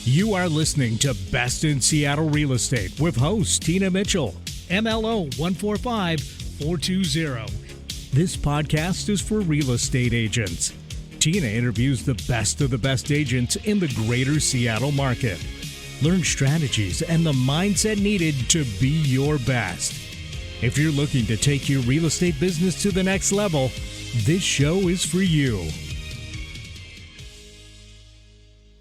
You are listening to Best in Seattle Real Estate with host Tina Mitchell, MLO 145420. This podcast is for real estate agents. Tina interviews the best of the best agents in the greater Seattle market. Learn strategies and the mindset needed to be your best. If you're looking to take your real estate business to the next level, this show is for you.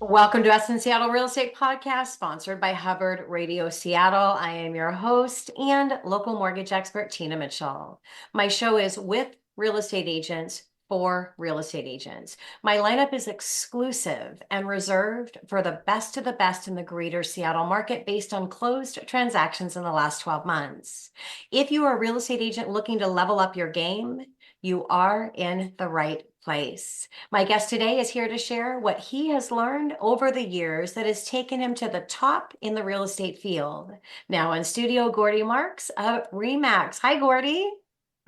Welcome to Best in Seattle Real Estate Podcast, sponsored by Hubbard Radio Seattle. I am your host and local mortgage expert, Tina Mitchell. My show is with real estate agents for real estate agents. My lineup is exclusive and reserved for the best of the best in the greater Seattle market based on closed transactions in the last 12 months. If you are a real estate agent looking to level up your game, you are in the right place. My guest today is here to share what he has learned over the years that has taken him to the top in the real estate field. Now in studio, Gordy Marks of RE/MAX. Hi, Gordy.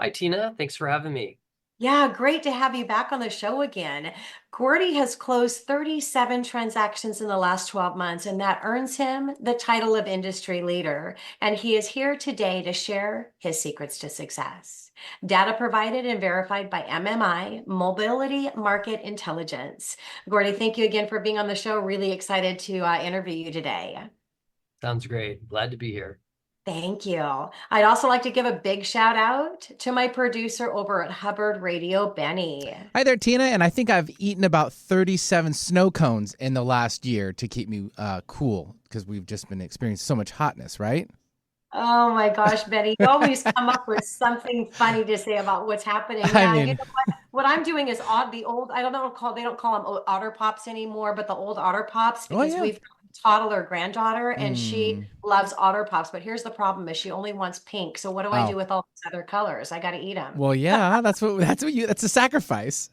Hi, Tina. Thanks for having me. Yeah, great to have you back on the show again. Gordy has closed 37 transactions in the last 12 months, and that earns him the title of industry leader. And he is here today to share his secrets to success. Data provided and verified by MMI, Mobility Market Intelligence. Gordy, thank you again for being on the show. Really excited to interview you today. Sounds great. Glad to be here. Thank you. I'd also like to give a big shout out to my producer over at Hubbard Radio, Benny. Hi there, Tina. And I think I've eaten about 37 snow cones in the last year to keep me cool because we've just been experiencing so much hotness, right? Oh my gosh, Benny, you always come up with something funny to say about what's happening. Yeah, you know what I'm doing is the old, they don't call them Otter Pops anymore, but the old Otter Pops, because we've toddler granddaughter and she loves Otter Pops, but here's the problem is she only wants pink. So what do I do with all these other colors? I got to eat them. Well, yeah, that's a sacrifice.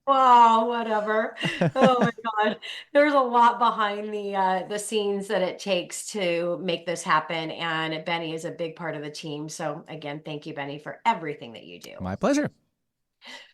Well, whatever. Oh my God. There's a lot behind the scenes that it takes to make this happen. And Benny is a big part of the team. So again, thank you, Benny, for everything that you do. My pleasure.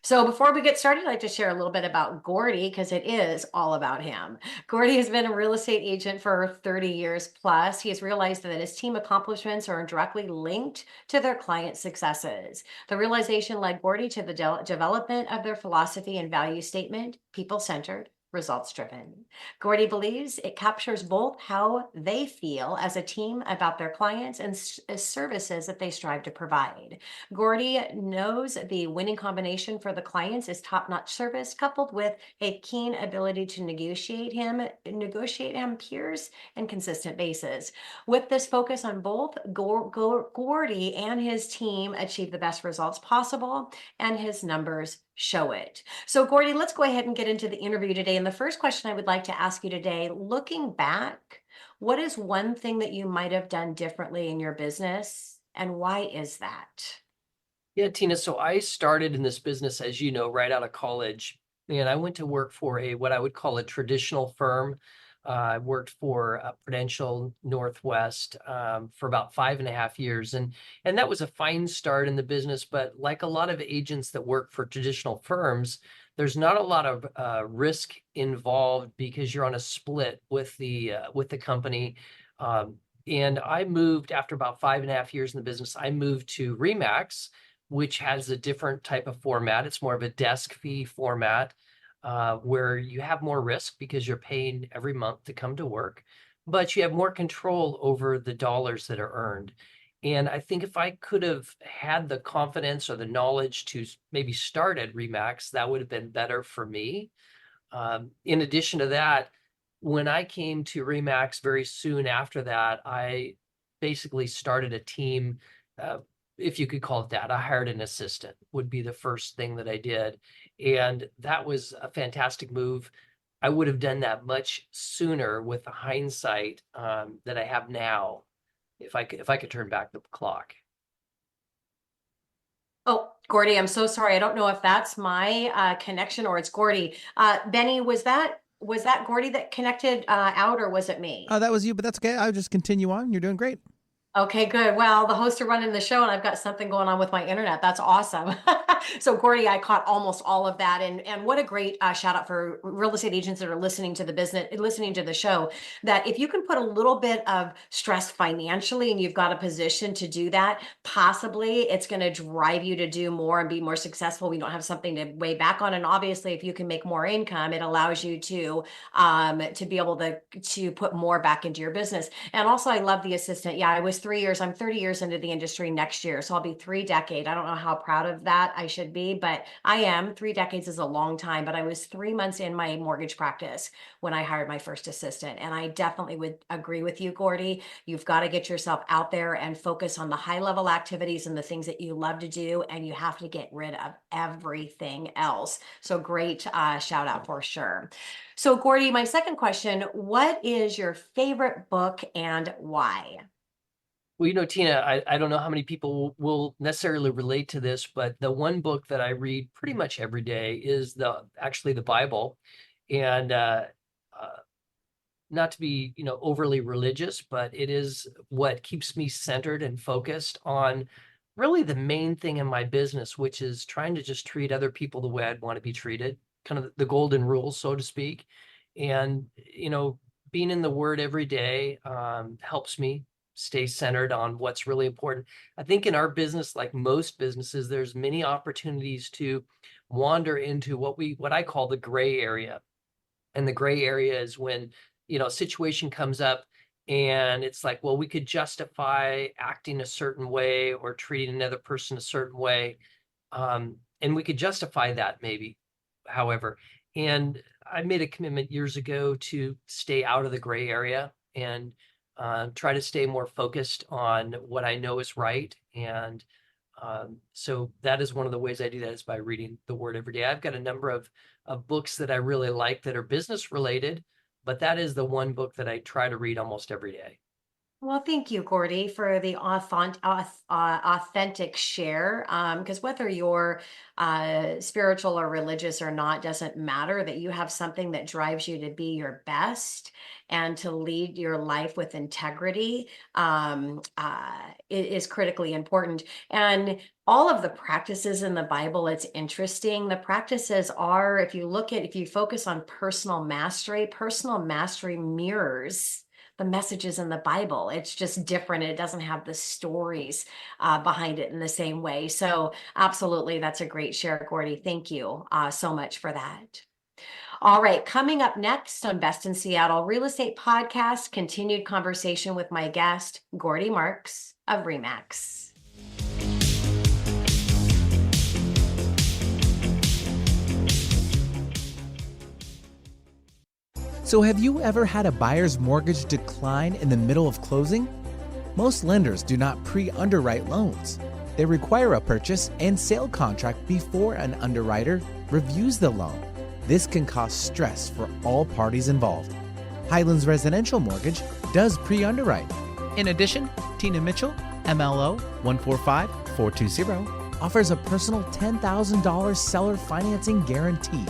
So before we get started, I'd like to share a little bit about Gordy because it is all about him. Gordy has been a real estate agent for 30 years plus. He has realized that his team accomplishments are directly linked to their client successes. The realization led Gordy to the development of their philosophy and value statement, people-centered, results-driven. Gordy believes it captures both how they feel as a team about their clients and services that they strive to provide. Gordy knows the winning combination for the clients is top-notch service coupled with a keen ability to negotiate him peers and consistent basis. With this focus on both, Gordy and his team achieve the best results possible, and his numbers show it. So Gordy, let's go ahead and get into the interview today. And the first question I would like to ask you today, looking back, what is one thing that you might have done differently in your business, and why is that? Yeah, Tina, so I started in this business, as you know, right out of college, and I went to work for what I would call a traditional firm. I worked for Prudential Northwest for about 5.5 years. And that was a fine start in the business. But like a lot of agents that work for traditional firms, there's not a lot of risk involved because you're on a split with the company. And I moved after about 5.5 years in the business. I moved to RE/MAX, which has a different type of format. It's more of a desk fee format. Where you have more risk because you're paying every month to come to work, but you have more control over the dollars that are earned. And I think if I could have had the confidence or the knowledge to maybe start at RE/MAX, that would have been better for me. In addition to that, when I came to RE/MAX very soon after that, I basically started a team, if you could call it that. I hired an assistant would be the first thing that I did. And that was a fantastic move. I would have done that much sooner with the hindsight that I have now, if I could turn back the clock. Oh, Gordy, I'm so sorry. I don't know if that's my connection or it's Gordy. Benny, was that Gordy that connected out, or was it me? Oh, that was you, but that's okay. I'll just continue on. You're doing great. Okay, good. Well, the hosts are running the show and I've got something going on with my internet. That's awesome. So Gordy, I caught almost all of that. And what a great shout out for real estate agents that are listening to the business, listening to the show, that if you can put a little bit of stress financially and you've got a position to do that, possibly it's going to drive you to do more and be more successful. We don't have something to weigh back on. And obviously, if you can make more income, it allows you to be able to put more back into your business. And also, I love the assistant. Yeah, I was 3 years. I'm 30 years into the industry next year. So I'll be 3 decades. I don't know how proud of that I should be, but I am. 3 decades is a long time. But I was 3 months in my mortgage practice when I hired my first assistant. And I definitely would agree with you, Gordy. You've got to get yourself out there and focus on the high level activities and the things that you love to do. And you have to get rid of everything else. So great shout out for sure. So, Gordy, my second question, what is your favorite book and why? Well, Tina, I don't know how many people will necessarily relate to this, but the one book that I read pretty much every day is actually the Bible. And not to be, overly religious, but it is what keeps me centered and focused on really the main thing in my business, which is trying to just treat other people the way I'd want to be treated, kind of the golden rule, so to speak. And, being in the Word every day helps me stay centered on what's really important. I think in our business, like most businesses, there's many opportunities to wander into what I call the gray area. And the gray area is when, a situation comes up and it's like, well, we could justify acting a certain way or treating another person a certain way. And we could justify that maybe, however. And I made a commitment years ago to stay out of the gray area and try to stay more focused on what I know is right. And so that is one of the ways I do that, is by reading the Word every day. I've got a number of books that I really like that are business related, but that is the one book that I try to read almost every day. Well, thank you, Gordy, for the authentic share. Because whether you're spiritual or religious or not doesn't matter. That you have something that drives you to be your best and to lead your life with integrity is critically important. And all of the practices in the Bible, it's interesting. The practices are, if you focus on personal mastery mirrors the messages in the Bible. It's just different. It doesn't have the stories behind it in the same way. So absolutely, that's a great share, Gordy. Thank you so much for that. All right, coming up next on Best in Seattle Real Estate Podcast, continued conversation with my guest, Gordy Marks of RE/MAX. So have you ever had a buyer's mortgage decline in the middle of closing? Most lenders do not pre-underwrite loans. They require a purchase and sale contract before an underwriter reviews the loan. This can cause stress for all parties involved. Highlands Residential Mortgage does pre-underwrite. In addition, Tina Mitchell, MLO 145420, offers a personal $10,000 seller financing guarantee.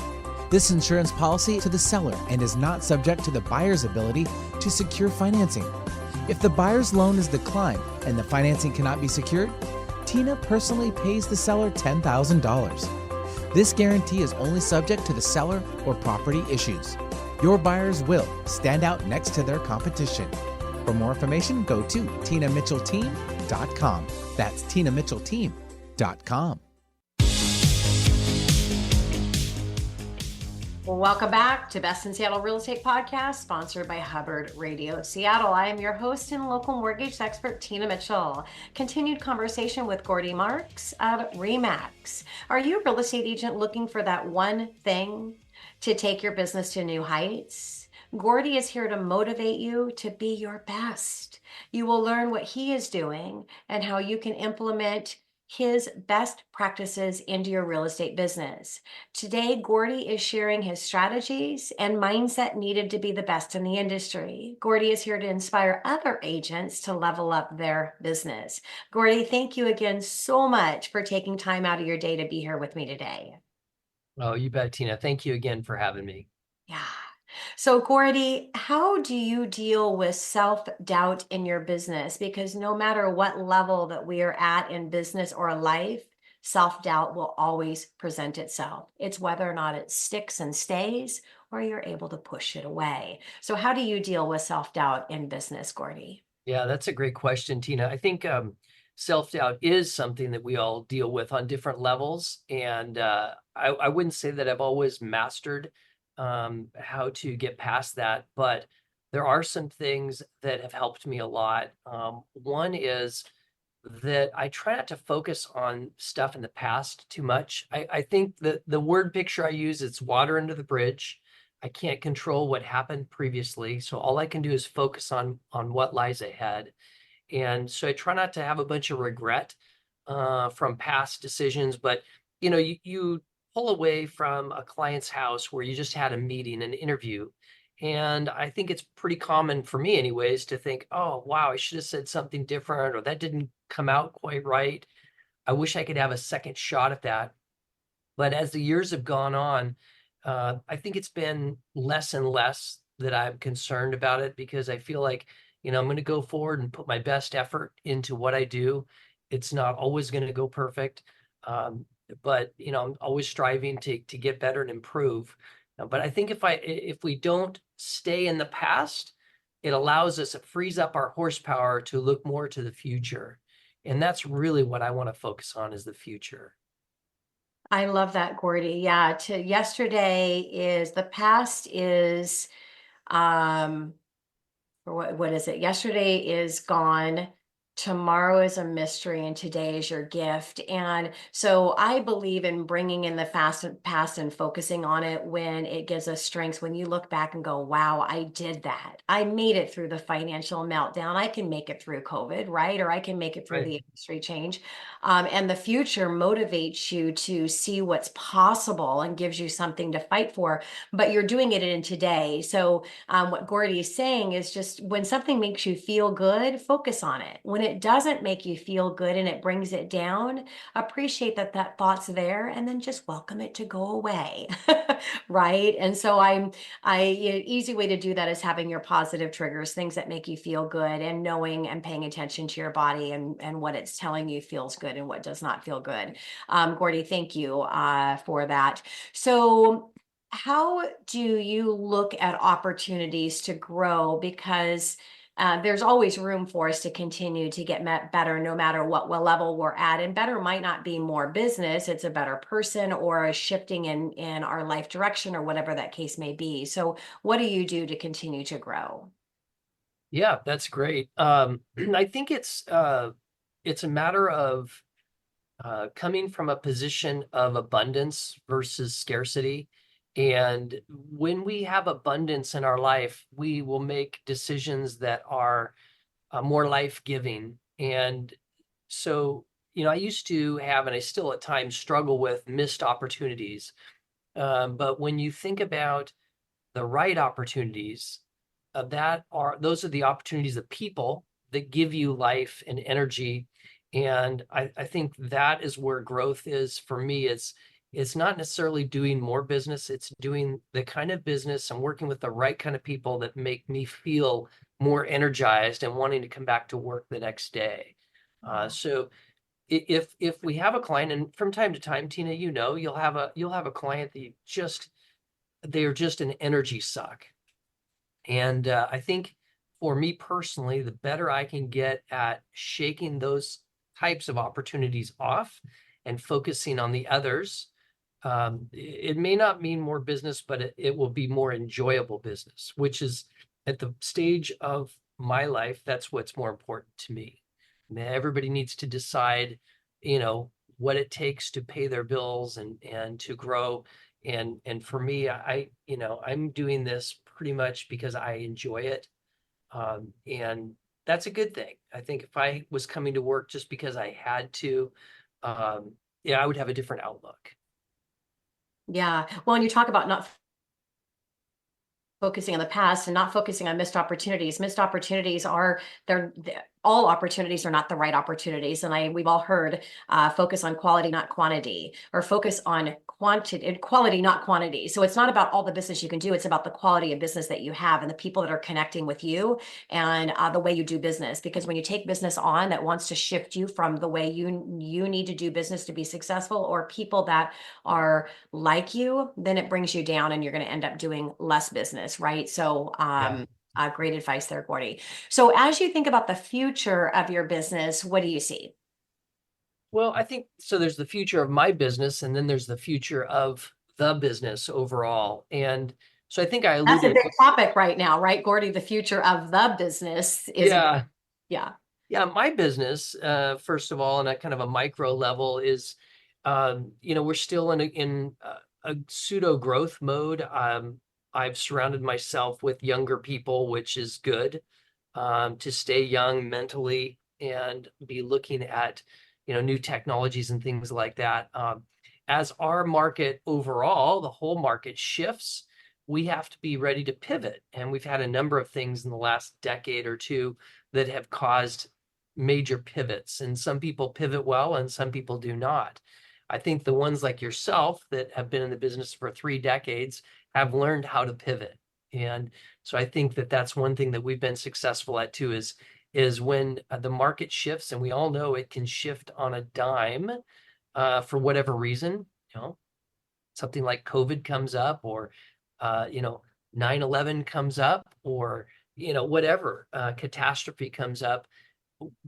This insurance policy to the seller and is not subject to the buyer's ability to secure financing. If the buyer's loan is declined and the financing cannot be secured, Tina personally pays the seller $10,000. This guarantee is only subject to the seller or property issues. Your buyers will stand out next to their competition. For more information, go to TinaMitchellTeam.com. That's TinaMitchellTeam.com. Well, welcome back to Best in Seattle Real Estate Podcast, sponsored by Hubbard Radio Seattle. I am your host and local mortgage expert, Tina Mitchell. Continued conversation with Gordy Marks of RE/MAX. Are you a real estate agent looking for that one thing to take your business to new heights? Gordy is here to motivate you to be your best. You will learn what he is doing and how you can implement his best practices into your real estate business. Today, Gordy is sharing his strategies and mindset needed to be the best in the industry. Gordy is here to inspire other agents to level up their business. Gordy, thank you again so much for taking time out of your day to be here with me today. Oh, you bet, Tina. Thank you again for having me. Yeah. So, Gordy, how do you deal with self-doubt in your business? Because no matter what level that we are at in business or life, self-doubt will always present itself. It's whether or not it sticks and stays, or you're able to push it away. So, how do you deal with self-doubt in business, Gordy? Yeah, that's a great question, Tina. I think self-doubt is something that we all deal with on different levels. And I wouldn't say that I've always mastered how to get past that, but there are some things that have helped me a lot. One is that I try not to focus on stuff in the past too much. I think that the word picture I use, it's water under the bridge. I can't control what happened previously, so all I can do is focus on what lies ahead. And so I try not to have a bunch of regret from past decisions. But you pull away from a client's house where you just had a meeting, an interview, and I think it's pretty common for me, anyways, to think, "Oh, wow, I should have said something different, or that didn't come out quite right. I wish I could have a second shot at that." But as the years have gone on, I think it's been less and less that I'm concerned about it, because I feel like, I'm going to go forward and put my best effort into what I do. It's not always going to go perfect, but I'm always striving to get better and improve. But I think if we don't stay in the past, it allows us, it frees up our horsepower to look more to the future. And that's really what I want to focus on, is the future. I love that, Gordy. Yeah, to yesterday is the past is um or what is it? Yesterday is gone. Tomorrow is a mystery, and today is your gift. And so I believe in bringing in the past and focusing on it when it gives us strengths. When you look back and go, wow, I did that. I made it through the financial meltdown. I can make it through COVID, right? Or I can make it through Right. the industry change. And the future motivates you to see what's possible and gives you something to fight for. But you're doing it in today. So what Gordy is saying is just when something makes you feel good, focus on it. When it doesn't make you feel good and it brings it down, appreciate that that thought's there and then just welcome it to go away. Right. And so easy way to do that is having your positive triggers, things that make you feel good, and knowing and paying attention to your body and what it's telling you feels good and what does not feel good. Gordy, thank you for that. So how do you look at opportunities to grow? Because there's always room for us to continue to get better no matter what level we're at. And better might not be more business, it's a better person or a shifting in our life direction or whatever that case may be. So what do you do to continue to grow? Yeah, that's great. I think it's a matter of coming from a position of abundance versus scarcity. And when we have abundance in our life, we will make decisions that are more life-giving. And so, I used to have, and I still at times struggle with, missed opportunities. But when you think about the right opportunities, those are the opportunities of people that give you life and energy. And I think that is where growth is for me. It's not necessarily doing more business, it's doing the kind of business and working with the right kind of people that make me feel more energized and wanting to come back to work the next day. So if we have a client, and from time to time, Tina, you'll have a client that they're just an energy suck. And I think for me personally, the better I can get at shaking those types of opportunities off and focusing on the others, it may not mean more business, but it will be more enjoyable business, which is at the stage of my life, that's what's more important to me. And everybody needs to decide, what it takes to pay their bills and to grow. And for me, I'm doing this pretty much because I enjoy it. And that's a good thing. I think if I was coming to work just because I had to, I would have a different outlook. Yeah. Well, and you talk about not focusing on the past and not focusing on missed opportunities. Missed opportunities are all opportunities are not the right opportunities. And we've all heard focus on quality, not quantity, or focus on quality, not quantity. So it's not about all the business you can do. It's about the quality of business that you have and the people that are connecting with you and the way you do business. Because when you take business on that wants to shift you from the way you need to do business to be successful, or people that are like you, then it brings you down and you're going to end up doing less business, right? So great advice there, Gordy. So as you think about the future of your business, what do you see? Well, I think so. There's the future of my business, and then there's the future of the business overall. And so I think I That's a alluded. big topic right now, right, Gordy? The future of the business is, Yeah, yeah. yeah. My business, first of all, on a kind of a micro level, is, we're still in a pseudo growth mode. I've surrounded myself with younger people, which is good, to stay young mentally and be looking at new technologies and things like that. As our market overall, the whole market shifts, we have to be ready to pivot. And we've had a number of things in the last decade or two that have caused major pivots. And some people pivot well and some people do not. I think the ones like yourself that have been in the business for 3 decades have learned how to pivot. And so I think that that's one thing that we've been successful at too, is when the market shifts, and we all know it can shift on a dime, for whatever reason, something like COVID comes up, or 9/11 comes up, or whatever catastrophe comes up,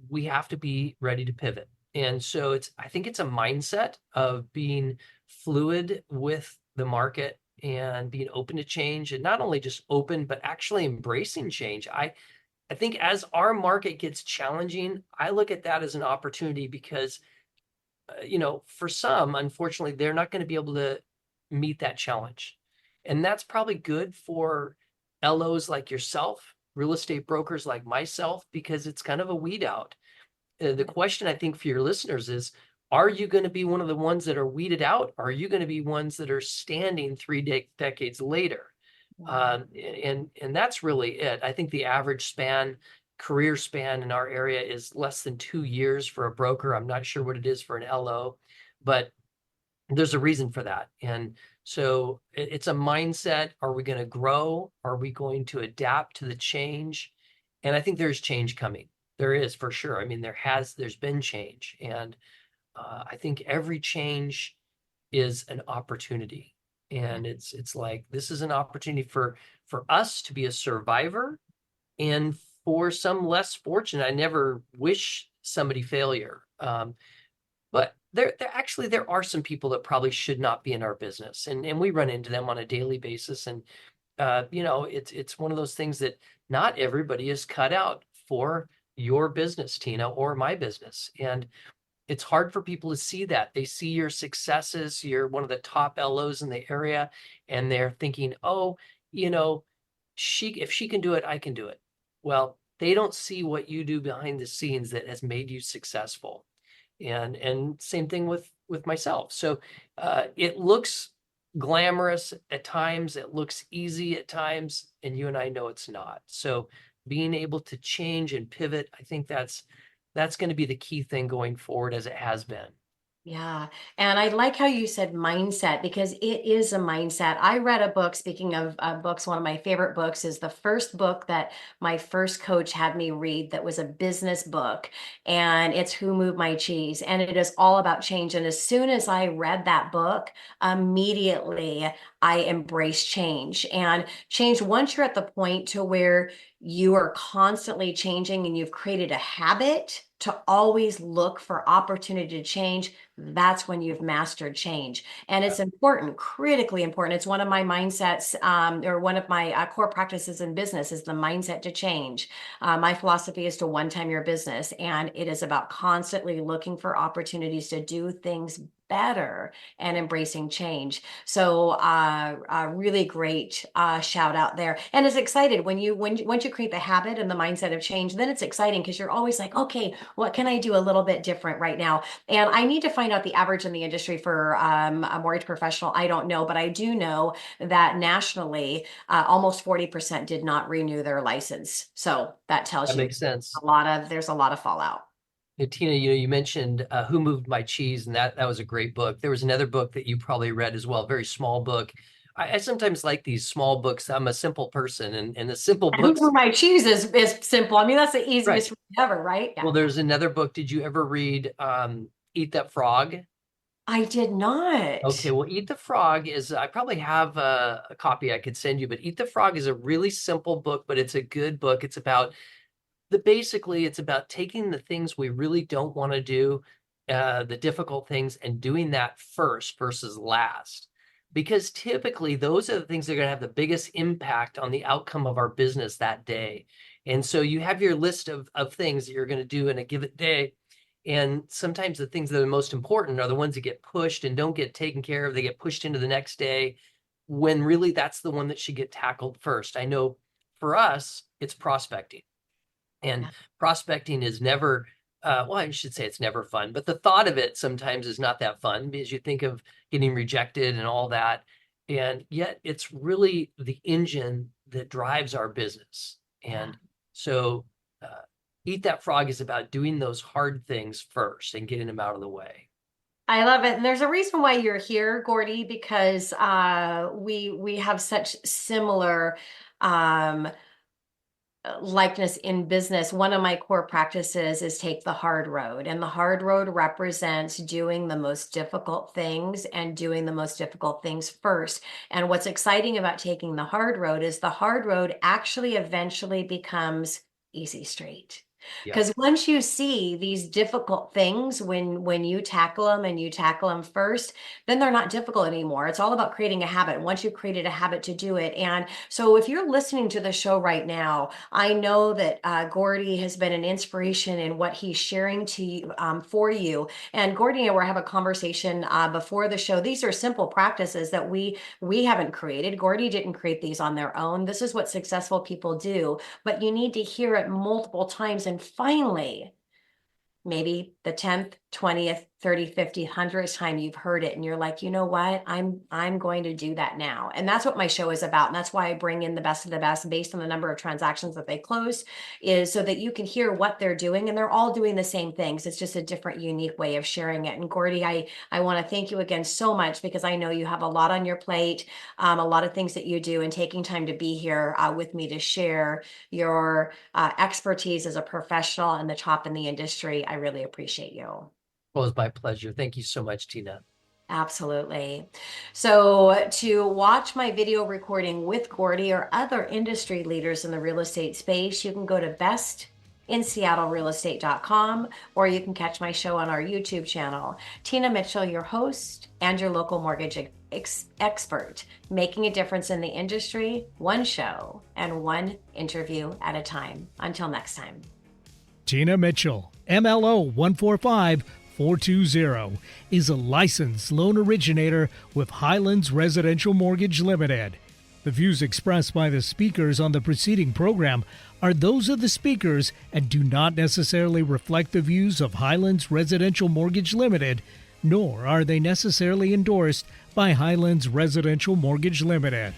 we have to be ready to pivot. And so I think it's a mindset of being fluid with the market and being open to change, and not only just open, but actually embracing change. I think as our market gets challenging, I look at that as an opportunity because, for some, unfortunately, they're not going to be able to meet that challenge. And that's probably good for LOs like yourself, real estate brokers like myself, because it's kind of a weed out. The question I think for your listeners is, are you going to be one of the ones that are weeded out? Or are you going to be ones that are standing 3 decades later? And that's really it. I think the average career span in our area is less than 2 years for a broker. I'm not sure what it is for an LO, but there's a reason for that. And so it's a mindset. Are we going to grow? Are we going to adapt to the change? And I think there's change coming. There is, for sure. I mean, there's been change. And I think every change is an opportunity. And it's like, this is an opportunity for us to be a survivor, and for some less fortunate. I never wish somebody failure. But there are some people that probably should not be in our business. And we run into them on a daily basis. And, it's one of those things that not everybody is cut out for your business, Tina, or my business. And it's hard for people to see that. They see your successes. You're one of the top LOs in the area, and they're thinking, oh, if she can do it, I can do it. Well, they don't see what you do behind the scenes that has made you successful. And same thing with myself. So it looks glamorous at times. It looks easy at times, and you and I know it's not. So being able to change and pivot, I think that's going to be the key thing going forward, as it has been. Yeah. And I like how you said mindset, because it is a mindset. I read a book, speaking of books, one of my favorite books is the first book that my first coach had me read that was a business book. And it's Who Moved My Cheese? And it is all about change. And as soon as I read that book, immediately I embraced change. And change, once you're at the point to where you are constantly changing and you've created a habit to always look for opportunity to change, that's when you've mastered change. And it's important, critically important. It's one of my mindsets, or one of my core practices in business is the mindset to change. My philosophy is to one-time your business, and it is about constantly looking for opportunities to do things better and embracing change. So really great shout out there. And it's excited when once you create the habit and the mindset of change, then it's exciting because you're always like, okay, what can I do a little bit different right now? And I need to find out the average in the industry for a mortgage professional. I don't know, but I do know that nationally, almost 40% did not renew their license. So that tells That you makes sense. there's a lot of fallout. Hey, Tina, you mentioned Who Moved My Cheese, and that was a great book. There was another book that you probably read as well, very small book. I sometimes like these small books. I'm a simple person, and the simple books. Who My Cheese is simple. I mean, that's the easiest read ever, right? Yeah. Well, there's another book. Did you ever read Eat That Frog? I did not. Okay, well, Eat the Frog is, I probably have a copy I could send you, but Eat the Frog is a really simple book, but it's a good book. It's about basically it's about taking the things we really don't want to do, the difficult things, and doing that first versus last. Because typically those are the things that are going to have the biggest impact on the outcome of our business that day. And so you have your list of things that you're going to do in a given day. And sometimes the things that are most important are the ones that get pushed and don't get taken care of. They get pushed into the next day, when really that's the one that should get tackled first. I know for us, it's prospecting. And prospecting is never, well, I should say it's never fun, but the thought of it sometimes is not that fun because you think of getting rejected and all that. And yet it's really the engine that drives our business. And so Eat That Frog is about doing those hard things first and getting them out of the way. I love it. And there's a reason why you're here, Gordy, because we have such similar likeness in business. One of my core practices is take the hard road, and the hard road represents doing the most difficult things and doing the most difficult things first. And what's exciting about taking the hard road is the hard road actually eventually becomes easy street. Because once you see these difficult things, when you tackle them and you tackle them first, then they're not difficult anymore. It's all about creating a habit. Once you've created a habit to do it. And so if you're listening to the show right now, I know that Gordy has been an inspiration in what he's sharing to you, for you. And Gordy and I were having a conversation before the show. These are simple practices that we haven't created. Gordy didn't create these on their own. This is what successful people do, but you need to hear it multiple times. And finally, maybe the 10th, 20th, 30th, 50th, 100th time you've heard it and you're like, you know what, I'm going to do that now. And that's what my show is about. And that's why I bring in the best of the best based on the number of transactions that they close, is so that you can hear what they're doing, and they're all doing the same things. It's just a different, unique way of sharing it. And Gordy, I want to thank you again so much, because I know you have a lot on your plate, a lot of things that you do, and taking time to be here with me to share your expertise as a professional and the top in the industry. I really appreciate you. Well, it was my pleasure. Thank you so much, Tina. Absolutely. So to watch my video recording with Gordy or other industry leaders in the real estate space, you can go to bestinseattlerealestate.com, or you can catch my show on our YouTube channel. Tina Mitchell, your host and your local mortgage expert, making a difference in the industry, one show and one interview at a time. Until next time. Tina Mitchell, MLO 145420, is a licensed loan originator with Highlands Residential Mortgage Limited. The views expressed by the speakers on the preceding program are those of the speakers and do not necessarily reflect the views of Highlands Residential Mortgage Limited, nor are they necessarily endorsed by Highlands Residential Mortgage Limited.